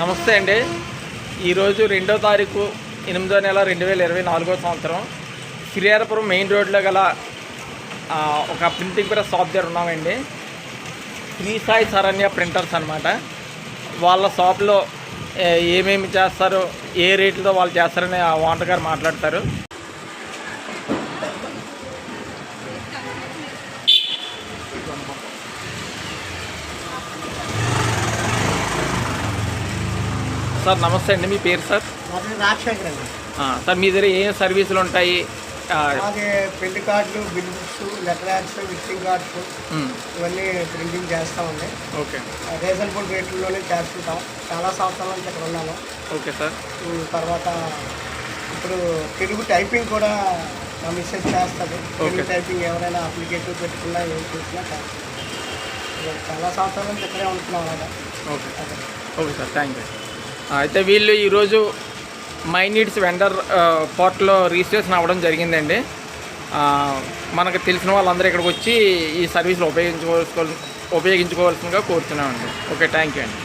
నమస్తే అండి. ఈరోజు 2వ తారీఖు 8వ నెల 2024వ సంవత్సరం శ్రీహరిపురం మెయిన్ రోడ్లో గల ఒక ప్రింటింగ్ ప్రెస్ షాప్ దగ్గర ఉన్నామండి. శ్రీ సాయి శరణ్య ప్రింటర్స్ అనమాట. వాళ్ళ షాప్లో ఏమేమి చేస్తారో, ఏ రేట్లతో వాళ్ళు చేస్తారని ఆ ఓనర్ గారు మాట్లాడతారు. సార్ నమస్తే అండి, మీ పేరు సార్? రాజశేఖర్ అండి. సార్ మీ దగ్గర ఏం సర్వీసులు ఉంటాయి? అలాగే ప్రింట్ కార్డులు, bill books, letter ads, visiting cards ఇవన్నీ ప్రింటింగ్ చేస్తామండి. ఓకే. రీజనబుల్ రేట్లలోనే చేస్తుంటాం. చాలా సంవత్సరాల నుంచి ఇక్కడ ఉన్నాను. Okay sir. తర్వాత ఇప్పుడు తెలుగు టైపింగ్ కూడా మా మిస్సెస్ చేస్తుంది. తెలుగు టైపింగ్ ఎవరైనా అప్లికేషన్ పెట్టుకున్నా ఏం చేసినా చేస్తాం. చాలా సంవత్సరాల నుంచి ఇక్కడే ఉంటున్నాం అలాగా. Okay okay sir, thank you. అయితే వీళ్ళు ఈరోజు మై నీడ్స్ వెండర్ పోర్టల్లో రిజిస్ట్రేషన్ అవ్వడం జరిగిందండి. మనకు తెలిసిన వాళ్ళందరూ ఇక్కడికి వచ్చి ఈ సర్వీసులు ఉపయోగించుకోవాల్సిందిగా కోరుతున్నామండి. ఓకే, థ్యాంక్ యూ అండి.